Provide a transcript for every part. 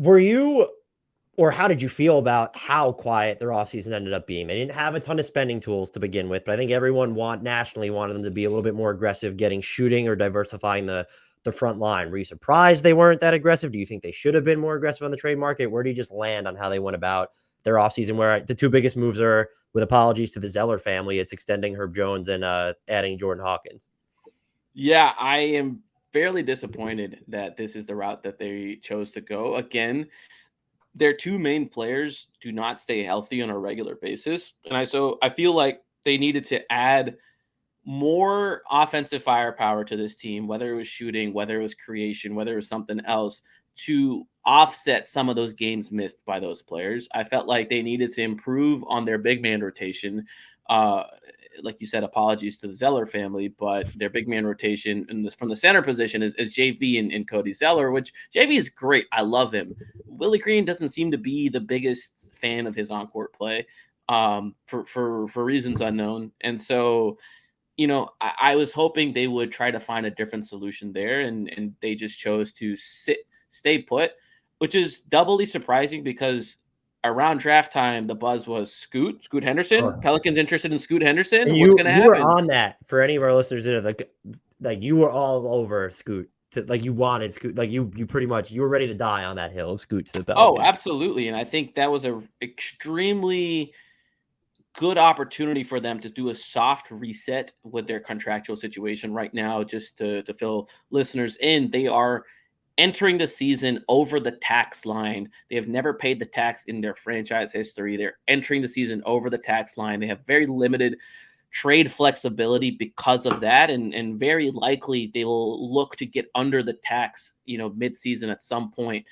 Were you, or how did you feel about how quiet their offseason ended up being? They didn't have a ton of spending tools to begin with, but I think everyone nationally wanted them to be a little bit more aggressive, getting shooting or diversifying the front line. Were you surprised they weren't that aggressive? Do you think they should have been more aggressive on the trade market? Where do you just land on how they went about their offseason, where the two biggest moves are, with apologies to the Zeller family, it's extending Herb Jones and adding Jordan Hawkins? Yeah, I am fairly disappointed that this is the route that they chose to go. Again, their two main players do not stay healthy on a regular basis. And I feel like they needed to add more offensive firepower to this team, whether it was shooting, whether it was creation, whether it was something else, to offset some of those games missed by those players. I felt like they needed to improve on their big man rotation. Uh, like you said, apologies to the Zeller family, but their big man rotation from the center position is JV and Cody Zeller, which JV is great. I love him. Willie Green doesn't seem to be the biggest fan of his on-court play, for reasons unknown. And so, I was hoping they would try to find a different solution there, and they just chose to stay put, which is doubly surprising because around draft time, the buzz was Scoot Henderson. Oh. Pelicans interested in Scoot Henderson. And What's going to you were happen? on that for any of our listeners that are like you were all over Scoot. Like you wanted Scoot, like you pretty much you were ready to die on that hill of Scoot to the Oh, Pelicans. absolutely. And I think that was a extremely good opportunity for them to do a soft reset with their contractual situation right now. Just to fill listeners in, they are entering the season over the tax line. They have never paid the tax in their franchise history. They're entering the season over the tax line. They have very limited trade flexibility because of that, and very likely they will look to get under the tax, mid-season at some point.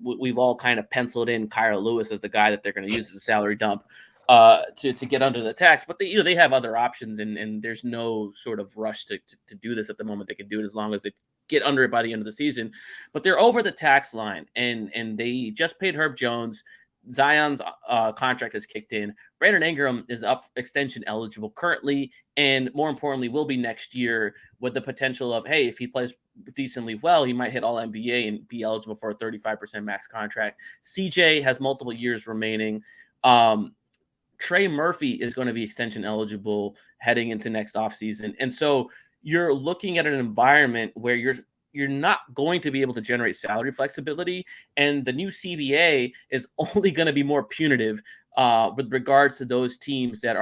We've all kind of penciled in Kyra Lewis as the guy that they're going to use as a salary dump to get under the tax, but they have other options, and there's no sort of rush to do this at the moment. They can do it as long as they get under it by the end of the season. But they're over the tax line, and they just paid Herb Jones. Zion's contract has kicked in. Brandon Ingram is up extension eligible currently, and more importantly, will be next year, with the potential of, hey, if he plays decently well, he might hit all NBA and be eligible for a 35% max contract. CJ has multiple years remaining. Trey Murphy is going to be extension eligible heading into next offseason. And so you're looking at an environment where you're not going to be able to generate salary flexibility, and the new CBA is only going to be more punitive with regards to those teams that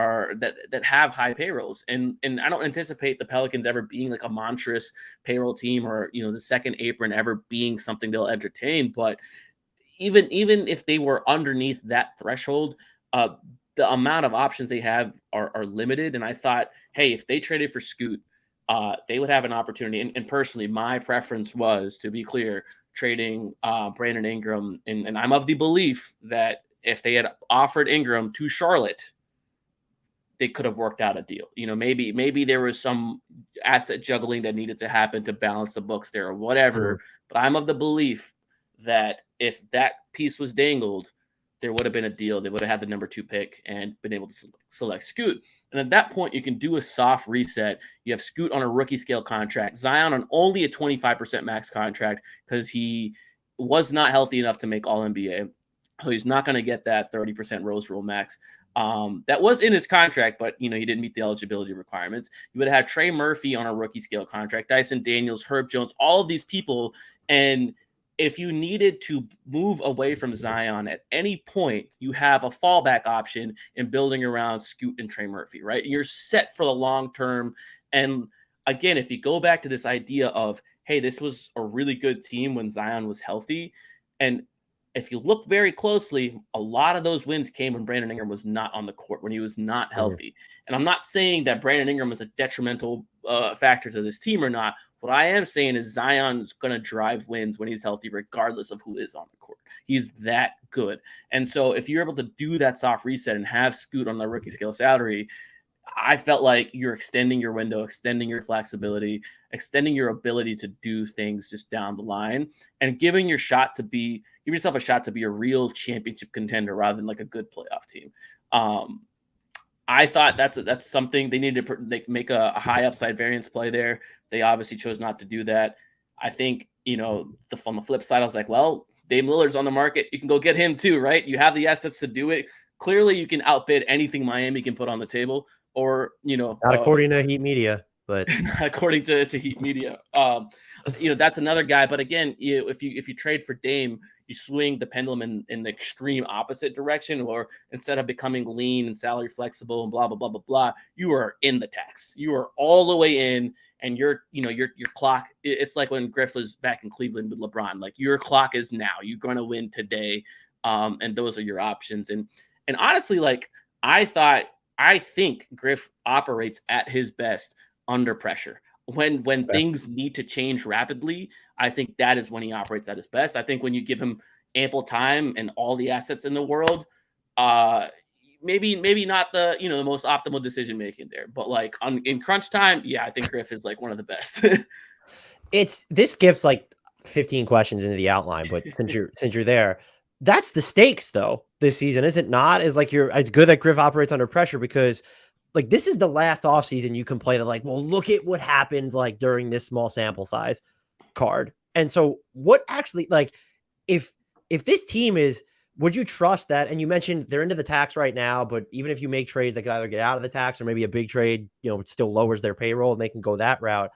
have high payrolls. And I don't anticipate the Pelicans ever being like a monstrous payroll team, or the second apron ever being something they'll entertain. But even if they were underneath that threshold, the amount of options they have are limited. And I thought, hey, if they traded for Scoot, they would have an opportunity. And personally, my preference was, to be clear, trading Brandon Ingram. And I'm of the belief that if they had offered Ingram to Charlotte, they could have worked out a deal. Maybe there was some asset juggling that needed to happen to balance the books there or whatever. But I'm of the belief that if that piece was dangled, there would have been a deal. They would have had the number 2 pick and been able to select Scoot. And at that point, you can do a soft reset. You have Scoot on a rookie scale contract, Zion on only a 25% max contract because he was not healthy enough to make All NBA. So he's not going to get that 30% Rose Rule max. That was in his contract, but he didn't meet the eligibility requirements. You would have had Trey Murphy on a rookie scale contract, Dyson Daniels, Herb Jones, all of these people. And if you needed to move away from Zion at any point, you have a fallback option in building around Scoot and Trey Murphy, right? You're set for the long term. And again, if you go back to this idea of, hey, this was a really good team when Zion was healthy. And if you look very closely, a lot of those wins came when Brandon Ingram was not on the court, when he was not healthy. And I'm not saying that Brandon Ingram is a detrimental factor to this team or not. What I am saying is Zion's going to drive wins when he's healthy, regardless of who is on the court. He's that good. And so if you're able to do that soft reset and have Scoot on the rookie scale salary, I felt like you're extending your window, extending your flexibility, extending your ability to do things just down the line, and giving yourself a shot to be a real championship contender rather than like a good playoff team. I thought that's something they needed to make a high upside variance play there. They obviously chose not to do that. I think, on the flip side, I was like, well, Dame Lillard's on the market. You can go get him too, right? You have the assets to do it. Clearly, you can outbid anything Miami can put on the table, or not according to Heat Media, but according to Heat Media. That's another guy. But again, if you trade for Dame, you swing the pendulum in the extreme opposite direction, or instead of becoming lean and salary flexible and blah blah blah blah blah, you are in the tax. You are all the way in, and your clock. It's like when Griff was back in Cleveland with LeBron. Like, your clock is now. You're going to win today, and those are your options. And honestly, like, I think Griff operates at his best under pressure. When things need to change rapidly, I think that is when he operates at his best. I think when you give him ample time and all the assets in the world, maybe not the the most optimal decision making there, but like in crunch time, yeah, I think Griff is like one of the best. This skips like 15 questions into the outline, but since you're there, that's the stakes though this season, is it not? Is like it's good that Griff operates under pressure, because like this is the last offseason you can play the like, well, look at what happened like during this small sample size card. And so what actually, like, if this team is, would you trust that? And you mentioned they're into the tax right now, but even if you make trades, they could either get out of the tax, or maybe a big trade, it still lowers their payroll and they can go that route.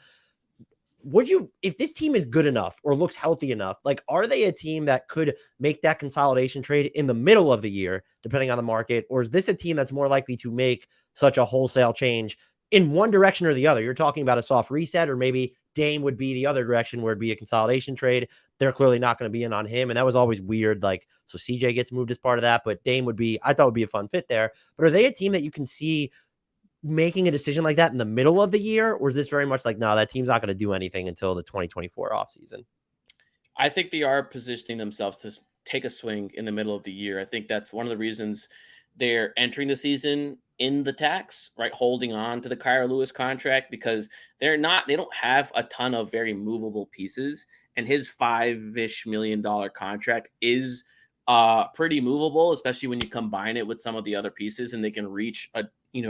Would you, if this team is good enough or looks healthy enough, like, are they a team that could make that consolidation trade in the middle of the year, depending on the market? Or is this a team that's more likely to make such a wholesale change in one direction or the other? You're talking about a soft reset, or maybe Dame would be the other direction where it'd be a consolidation trade. They're clearly not going to be in on him. And that was always weird. Like, so CJ gets moved as part of that, but Dame I thought would be a fun fit there. But are they a team that you can see making a decision like that in the middle of the year? Or is this very much like, no, that team's not going to do anything until the 2024 offseason? I think they are positioning themselves to take a swing in the middle of the year. I think that's one of the reasons they're entering the season in the tax, right? Holding on to the Kira Lewis contract, because they don't have a ton of very movable pieces. And his $5-ish million contract is pretty movable, especially when you combine it with some of the other pieces, and they can reach a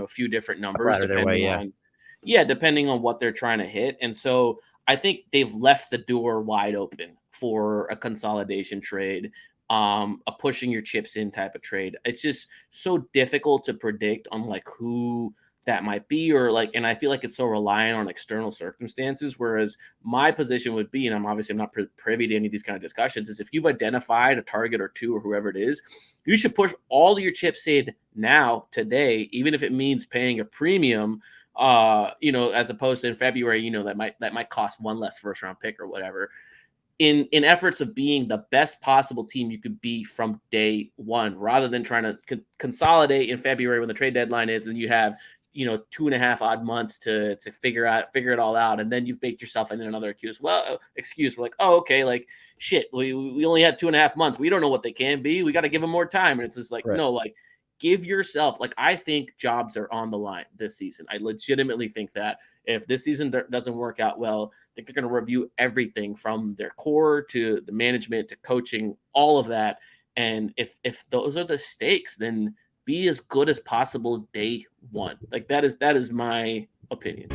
few different numbers depending on what they're trying to hit. And so I think they've left the door wide open for a consolidation trade, a pushing your chips in type of trade. It's just so difficult to predict on like who that might be, or like, and I feel like it's so reliant on external circumstances. Whereas my position would be, and I'm not privy to any of these kind of discussions, is if you've identified a target or two or whoever it is, you should push all of your chips in now, today, even if it means paying a premium, as opposed to in February, that might cost one less first round pick or whatever. In efforts of being the best possible team you could be from day one, rather than trying to consolidate in February when the trade deadline is, and you have 2.5 odd months to figure it all out, and then you've baked yourself in another excuse. We're like, oh, okay, like, shit, we only had 2.5 months. We don't know what they can be. We got to give them more time. And it's just like, right. No, like, give yourself, like, I think jobs are on the line this season. I legitimately think that if this season doesn't work out well, I think they're going to review everything from their core to the management to coaching, all of that. And if those are the stakes, then be as good as possible day one. Like, that is my opinion.